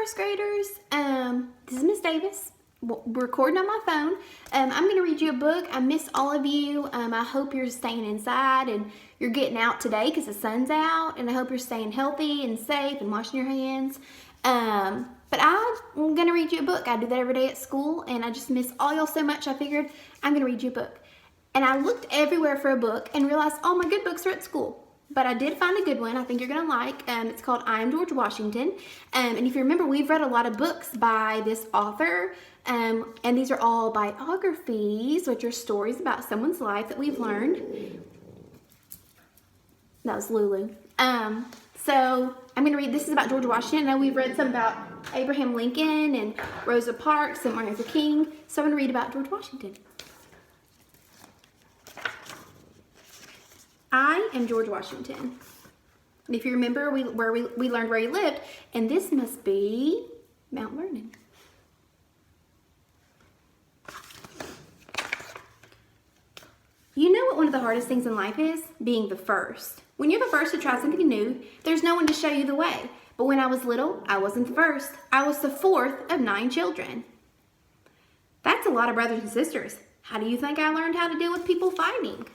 first graders. This is Miss Davis. We're recording on my phone. I'm going to read you a book. I miss all of you. I hope you're staying inside and you're getting out today because the sun's out. And I hope you're staying healthy and safe and washing your hands. But I'm going to read you a book. I do that every day at school, and I just miss all y'all so much. I figured I'm going to read you a book. And I looked everywhere for a book and realized all my good books are at school. But I did find a good one I think you're going to like. It's called I Am George Washington. And if you remember, we've read a lot of books by this author. And these are all biographies, which are stories about someone's life that we've learned. That was Lulu. So I'm going to read, this is about George Washington. I know we've read some about Abraham Lincoln and Rosa Parks and Martin Luther King. So I'm going to read about George Washington. I am George Washington. And if you remember, we learned where he lived, and this must be Mount Vernon. You know what one of the hardest things in life is? Being the first. When you're the first to try something new, there's no one to show you the way. But when I was little, I wasn't the first. I was the fourth of 9 children. That's a lot of brothers and sisters. How do you think I learned how to deal with people fighting?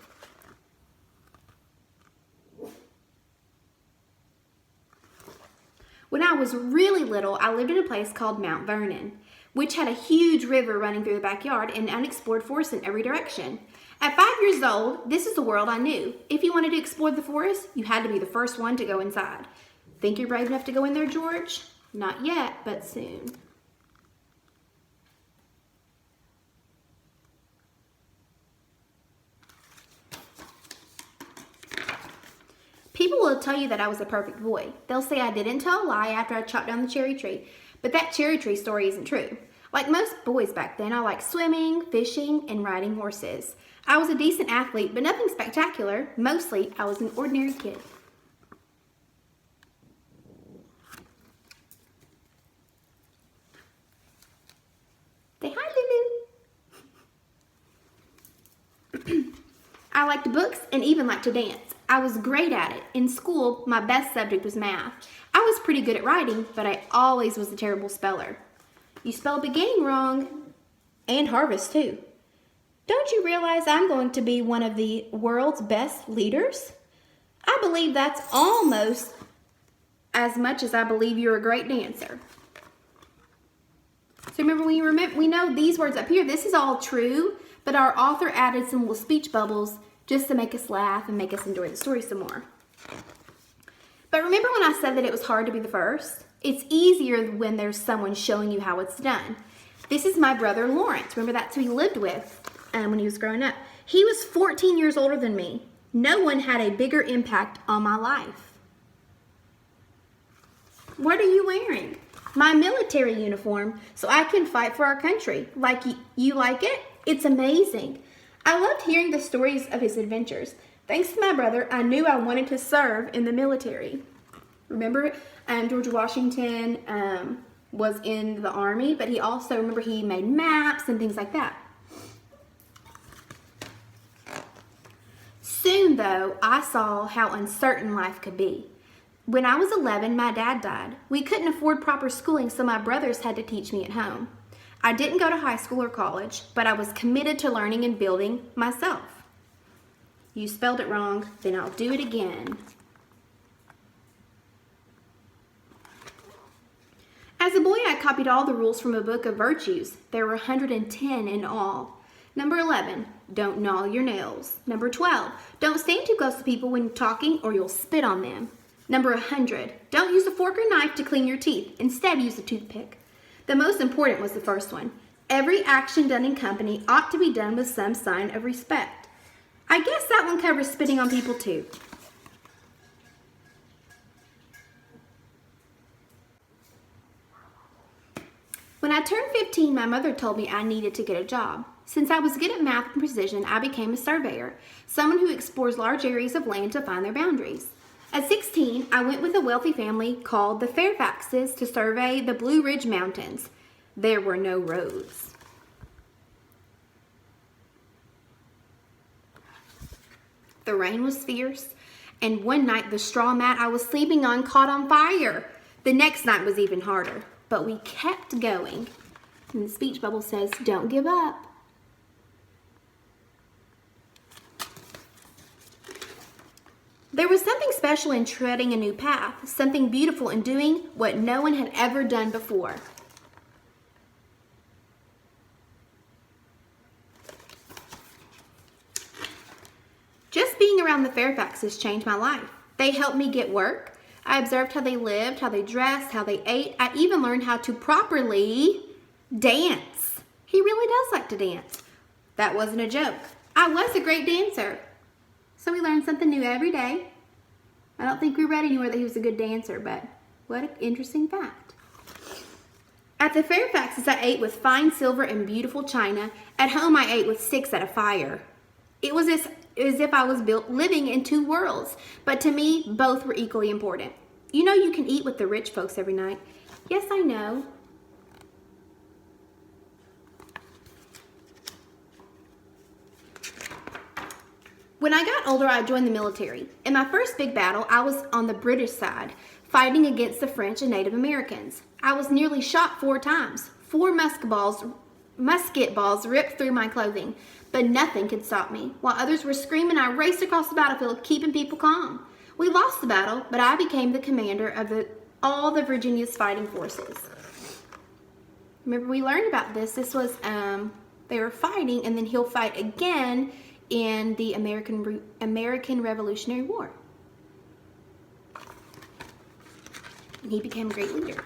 When I was really little, I lived in a place called Mount Vernon, which had a huge river running through the backyard and unexplored forest in every direction. At 5 years old, this is the world I knew. If you wanted to explore the forest, you had to be the first one to go inside. Think you're brave enough to go in there, George? Not yet, but soon. People will tell you that I was a perfect boy. They'll say I didn't tell a lie after I chopped down the cherry tree. But that cherry tree story isn't true. Like most boys back then, I liked swimming, fishing, and riding horses. I was a decent athlete, but nothing spectacular. Mostly, I was an ordinary kid. Say hi, Lulu. I liked books and even liked to dance. I was great at it. In school, my best subject was math. I was pretty good at writing, but I always was a terrible speller. You spell beginning wrong, and harvest too. Don't you realize I'm going to be one of the world's best leaders? I believe that's almost as much as I believe you're a great dancer. So remember, we know these words up here, this is all true, but our author added some little speech bubbles just to make us laugh and make us enjoy the story some more. But remember when I said that it was hard to be the first? It's easier when there's someone showing you how it's done. This is my brother Lawrence. Remember, that's who he lived with when he was growing up. He was 14 years older than me. No one had a bigger impact on my life. What are you wearing? My military uniform, so I can fight for our country. Like you like it? It's amazing. I loved hearing the stories of his adventures. Thanks to my brother, I knew I wanted to serve in the military. Remember, George Washington was in the army, but he also, remember, he made maps and things like that. Soon, though, I saw how uncertain life could be. When I was 11, my dad died. We couldn't afford proper schooling, so my brothers had to teach me at home. I didn't go to high school or college, but I was committed to learning and building myself. You spelled it wrong, then I'll do it again. As a boy, I copied all the rules from a book of virtues. There were 110 in all. Number 11, don't gnaw your nails. Number 12, don't stand too close to people when talking or you'll spit on them. Number 100, don't use a fork or knife to clean your teeth. Instead, use a toothpick. The most important was the first one. Every action done in company ought to be done with some sign of respect. I guess that one covers spitting on people too. When I turned 15, my mother told me I needed to get a job. Since I was good at math and precision, I became a surveyor, someone who explores large areas of land to find their boundaries. At 16, I went with a wealthy family called the Fairfaxes to survey the Blue Ridge Mountains. There were no roads. The rain was fierce, and one night the straw mat I was sleeping on caught on fire. The next night was even harder. but we kept going. And the speech bubble says, don't give up. There was something special in treading a new path, something beautiful in doing what no one had ever done before. Just being around the Fairfaxes changed my life. They helped me get work. I observed how they lived, how they dressed, how they ate. I even learned how to properly dance. He really does like to dance. That wasn't a joke. I was a great dancer. So we learned something new every day. I don't think we read anywhere that he was a good dancer, but what an interesting fact. At the Fairfaxes, I ate with fine silver and beautiful china. At home, I ate with sticks at a fire. It was as if I was living in two worlds, but to me, both were equally important. You know you can eat with the rich folks every night. Yes, I know. When I got older, I joined the military. In my first big battle, I was on the British side, fighting against the French and Native Americans. I was nearly shot 4 times. 4 musket balls ripped through my clothing, but nothing could stop me. While others were screaming, I raced across the battlefield, keeping people calm. We lost the battle, but I became the commander of all the Virginia's fighting forces. Remember, we learned about this. This was, they were fighting, and then he'll fight again in the American Revolutionary War. And he became a great leader.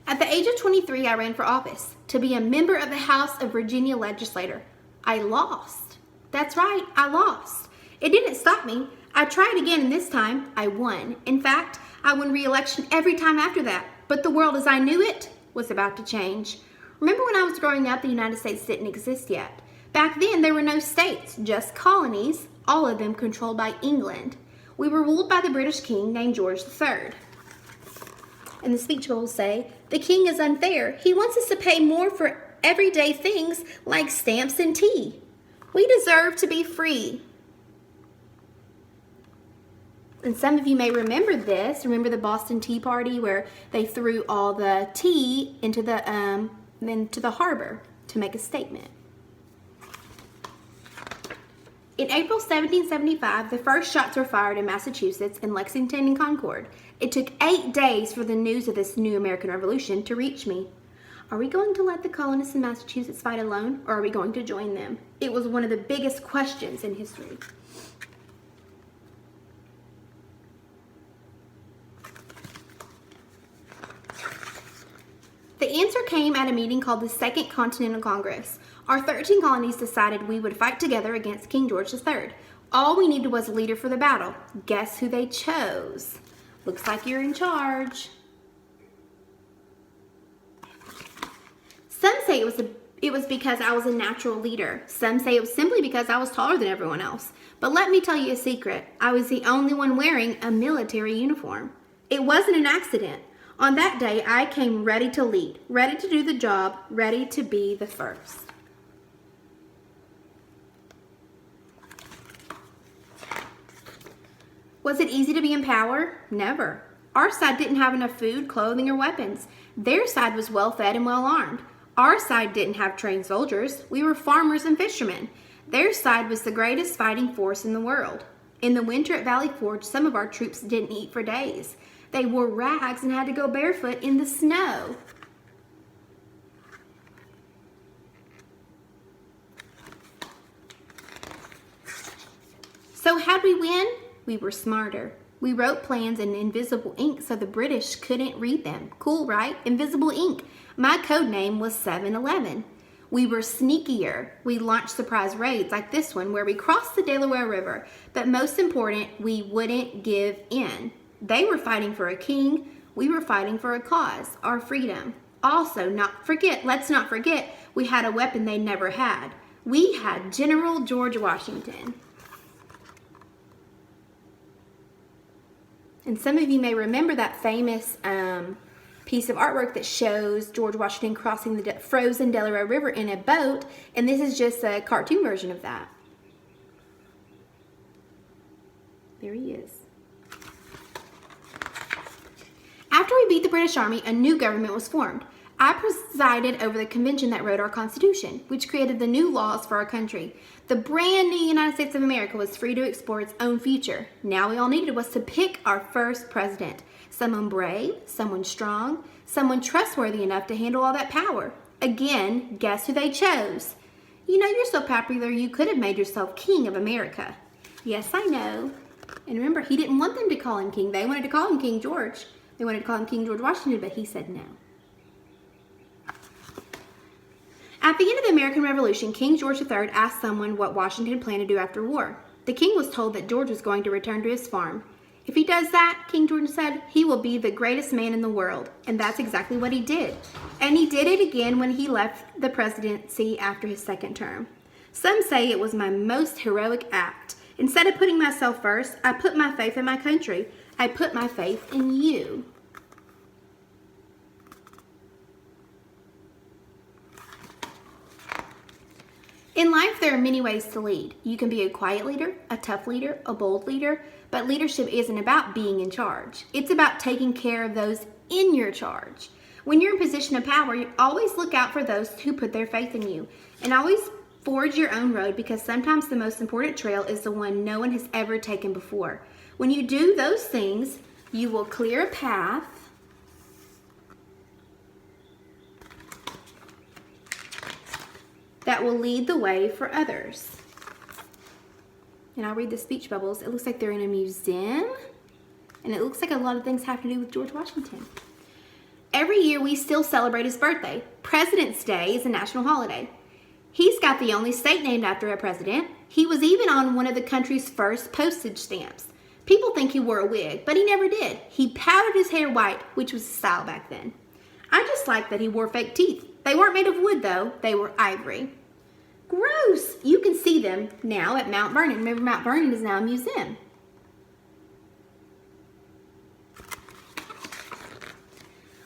At the age of 23, I ran for office to be a member of the House of Virginia legislator. I lost. That's right, I lost. It didn't stop me. I tried again, and this time I won. In fact, I won re-election every time after that. But the world as I knew it was about to change. Remember when I was growing up, the United States didn't exist yet. Back then, there were no states, just colonies, all of them controlled by England. We were ruled by the British king named George III. And the speech will say, the king is unfair. He wants us to pay more for everyday things like stamps and tea. We deserve to be free. And some of you may remember this. Remember the Boston Tea Party where they threw all the tea into the harbor to make a statement. In April 1775, the first shots were fired in Massachusetts, in Lexington and Concord. It took 8 days for the news of this new American Revolution to reach me. Are we going to let the colonists in Massachusetts fight alone, or are we going to join them? It was one of the biggest questions in history. The answer came at a meeting called the Second Continental Congress. Our 13 colonies decided we would fight together against King George III. All we needed was a leader for the battle. Guess who they chose? Looks like you're in charge. Some say it was because I was a natural leader. Some say it was simply because I was taller than everyone else. But let me tell you a secret. I was the only one wearing a military uniform. It wasn't an accident. On that day, I came ready to lead, ready to do the job, ready to be the first. Was it easy to be in power? Never. Our side didn't have enough food, clothing, or weapons. Their side was well-fed and well-armed. Our side didn't have trained soldiers. We were farmers and fishermen. Their side was the greatest fighting force in the world. In the winter at Valley Forge, some of our troops didn't eat for days. They wore rags and had to go barefoot in the snow. So how'd we win? We were smarter. We wrote plans in invisible ink so the British couldn't read them. Cool, right? Invisible ink. My code name was 7-Eleven. We were sneakier. We launched surprise raids like this one where we crossed the Delaware River. But most important, we wouldn't give in. They were fighting for a king. We were fighting for a cause, our freedom. Also, let's not forget, we had a weapon they never had. We had General George Washington. And some of you may remember that famous piece of artwork that shows George Washington crossing the frozen Delaware River in a boat, and this is just a cartoon version of that. There he is. After we beat the British Army, a new government was formed. I presided over the convention that wrote our Constitution, which created the new laws for our country. The brand new United States of America was free to explore its own future. Now we all needed was to pick our first president. Someone brave, someone strong, someone trustworthy enough to handle all that power. Again, guess who they chose? You know, you're so popular you could have made yourself king of America. Yes, I know. And remember, he didn't want them to call him king. They wanted to call him King George. They wanted to call him King George Washington, but he said no. At the end of the American Revolution, King George III asked someone what Washington planned to do after war. The king was told that George was going to return to his farm. If he does that, King George said, he will be the greatest man in the world. And that's exactly what he did. And he did it again when he left the presidency after his second term. Some say it was my most heroic act. Instead of putting myself first, I put my faith in my country. I put my faith in you. In life, there are many ways to lead. You can be a quiet leader, a tough leader, a bold leader, but leadership isn't about being in charge. It's about taking care of those in your charge. When you're in a position of power, you always look out for those who put their faith in you. And always forge your own road, because sometimes the most important trail is the one no one has ever taken before. When you do those things, you will clear a path that will lead the way for others. And I'll read the speech bubbles. It looks like they're in a museum, and it looks like a lot of things have to do with George Washington. Every year we still celebrate his birthday. President's Day is a national holiday. He's got the only state named after a president. He was even on one of the country's first postage stamps. People think he wore a wig, but he never did. He powdered his hair white, which was style back then. I just like that he wore fake teeth. They weren't made of wood, though. They were ivory. Gross! You can see them now at Mount Vernon. Remember, Mount Vernon is now a museum.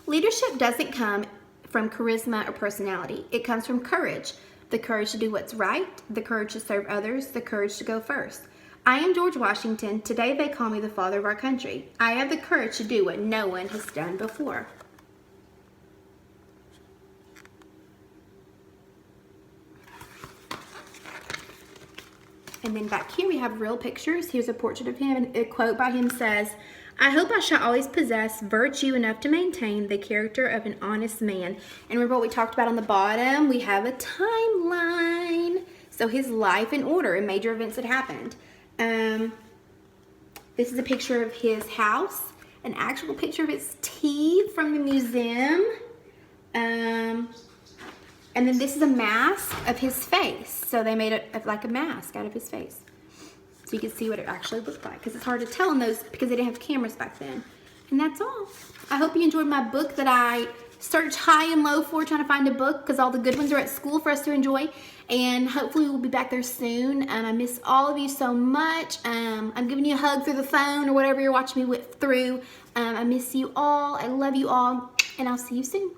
Leadership doesn't come from charisma or personality. It comes from courage. The courage to do what's right, the courage to serve others, the courage to go first. I am George Washington. Today they call me the father of our country. I have the courage to do what no one has done before. And then back here we have real pictures. Here's a portrait of him, and a quote by him says, I hope I shall always possess virtue enough to maintain the character of an honest man. And remember what we talked about on the bottom? We have a timeline. So his life in order and major events that happened. This is a picture of his house, an actual picture of his teeth from the museum. And then this is a mask of his face. So they made it like a mask out of his face. So you can see what it actually looked like. Because it's hard to tell in those because they didn't have cameras back then. And that's all. I hope you enjoyed my book that I searched high and low for, trying to find a book because all the good ones are at school for us to enjoy. And hopefully we'll be back there soon. I miss all of you so much. I'm giving you a hug through the phone or whatever you're watching me through. I miss you all. I love you all. And I'll see you soon.